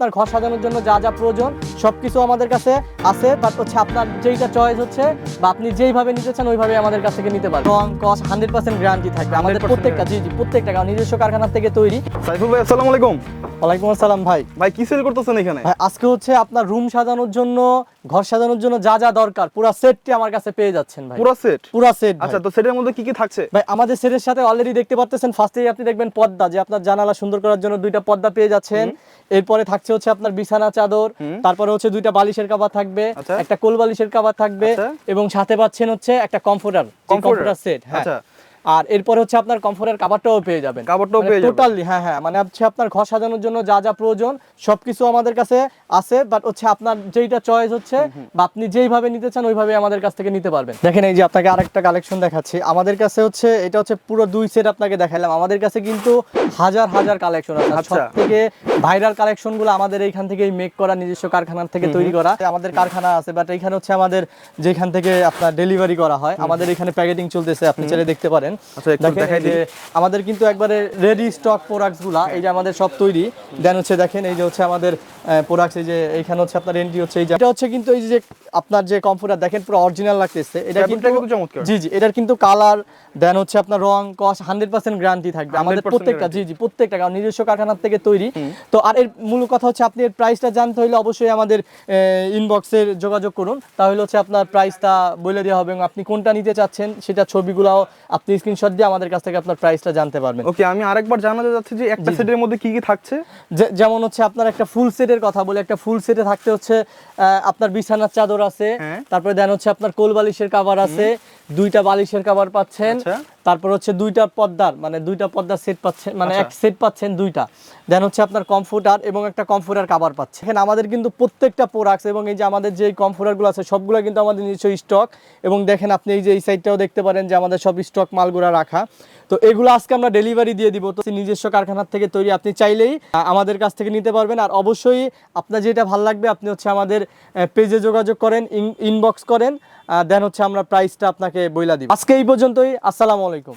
আপনার ঘর সাজানোর জন্য যা যা প্রয়োজন সবকিছু আমাদের কাছে আছে, বাট হচ্ছে আপনার যেইটা চয়েস হচ্ছে বা আপনি যেইভাবে নিতে চান ওইভাবে আমাদের কাছ থেকে নিতে পারবেন। রং কস্ট 100% গ্যারান্টি থাকবে আমাদের 100% প্রত্যেকটা। জি জি, প্রত্যেকটা কারণ নিজস্ব কারখানা থেকে তৈরি। সাইফুল ভাই আসসালামু আলাইকুম। ওয়ালাইকুম আসসালাম ভাই। ভাই কি সেল করতেছেন এখানে? ভাই আজকে হচ্ছে আপনার রুম সাজানোর জন্য, ঘর সাজানোর জন্য যা যা দরকার পুরো সেটটি আমার কাছে পেয়ে যাচ্ছেন ভাই। পুরো সেট? পুরো সেট। আচ্ছা, তো সেটের মধ্যে কি কি থাকছে? ভাই আমাদের সেটের সাথে অলরেডি দেখতে পাচ্ছেন, ফার্স্টেই আপনি দেখবেন পর্দা, যে আপনার জানালা সুন্দর করার জন্য দুইটা পর্দা পেয়ে যাচ্ছেন। এরপরে থাকছে হচ্ছে আপনার বিছানা চাদর, তারপরে হচ্ছে দুইটা বালিশের কভার থাকবে, একটা কোল বালিশের কভার থাকবে, এবং সাথে পাচ্ছেন হচ্ছে একটা কমফোর্টার সেট। হ্যাঁ, আর এরপরে হচ্ছে আপনার কমফোর্টের কাভারটাও পেয়ে যাবেন। কাভারটাও পেয়ে যাবেন টোটালি। হ্যাঁ হ্যাঁ, মানে হচ্ছে আপনার ঘর সাজানোর জন্য যা যা প্রয়োজন সবকিছু আমাদের কাছে আছে, বাট হচ্ছে আপনার যেইটা চয়েস হচ্ছে বা আপনি যেইভাবে নিতে চান ওইভাবে আমাদের কাছ থেকে নিতে পারবেন। দেখেন এই যে আপনাকে আরেকটা কালেকশন দেখাচ্ছি আমাদের কাছে হচ্ছে, এটা হচ্ছে পুরো দুই সেট আপনাকে দেখাইলাম। আমাদের কাছে কিন্তু হাজার হাজার কালেকশন আছে। সবথেকে ভাইরাল কালেকশনগুলো আমাদের এইখান থেকেই মেক করা, নিজস্ব কারখানার থেকে তৈরি করা। আমাদের কারখানা আছে, বাট এইখানে হচ্ছে আমাদের যেখান থেকে আপনার ডেলিভারি করা হয়, আমাদের এখানে প্যাকেটিং চলতেছে, আপনি চাইলে দেখতে পারেন। আমাদের কিন্তু একবারে রেডি স্টক প্রোডাক্টস গুলা, এই যে আমাদের সব তৈরি। দেন হচ্ছে দেখেন এই যে হচ্ছে আমাদের প্রোডাক্টস, এই যে এইখানে হচ্ছে আপনার এন্ট্রি হচ্ছে, এই যে এটা হচ্ছে কিন্তু এই যে আপনার যে কমফোর্টার দেখেন পুরো অরিজিনাল লাগতেছে। এটা কিন্তু চমৎকার। জি জি, এটার কিন্তু কালার, দেন হচ্ছে আপনার রং কস্ট 100% গ্যারান্টি থাকবে আমাদের প্রত্যেকটা। জি জি, প্রত্যেকটা কারণ নিজস্ব কারখানার থেকে তৈরি। তো আর এর মূল কথা হচ্ছে, আপনি এর প্রাইসটা জানতে হলে অবশ্যই আমাদের ইনবক্সে যোগাযোগ করুন, তাহলে হচ্ছে আপনার প্রাইসটা বলে দেওয়া হবে এবং আপনি কোনটা নিতে চাচ্ছেন সেটা ছবিগুলো আপনি স্ক্রিনশট দিয়ে আমাদের কাছ থেকে আপনার প্রাইসটা জানতে পারবেন। ওকে, আমি আরেকবার জানাতে যাচ্ছি যে একটা সেটের মধ্যে কি কি থাকছে। যেমন হচ্ছে আপনার একটা ফুল সেটের কথা বলে, একটা ফুল সেটে থাকতে হচ্ছে আপনার বিছানার চাদর আছে, তারপরে দেন হচ্ছে আপনার কোল বালিশের কভার আছে, দুইটা বালিশের কভার পাচ্ছেন, তারপর হচ্ছে দুইটা পর্দার, মানে দুইটা পর্দার সেট পাচ্ছেন, মানে এক সেট পাচ্ছেন দুইটা। দেন হচ্ছে আপনার কমফোর্টার এবং একটা কমফোর্টার কভার পাচ্ছেন। এখানে আমাদের কিন্তু প্রত্যেকটা প্রোডাক্টস এবং এই যে আমাদের যে কমফোর্টারগুলো আছে সবগুলো কিন্তু আমাদের নিজস্ব স্টক। এবং দেখেন আপনি এই যে এই সাইডটাও দেখতে পারেন যে আমাদের সব স্টক মালগুলো রাখা। তো এগুলো আজকে আমরা ডেলিভারি দিয়ে দিব। তো নিজস্ব কারখানার থেকে তৈরি, আপনি চাইলেই আমাদের কাছ থেকে নিতে পারবেন। আর অবশ্যই আপনার যেটা ভালো লাগবে আপনি হচ্ছে আমাদের পেজে যোগাযোগ করেন, ইনবক্স করেন, দেন হচ্ছে আমরা প্রাইসটা আপনাকে বইলা দিব। আজকে এই পর্যন্তই। আসসালামু আলাইকুম।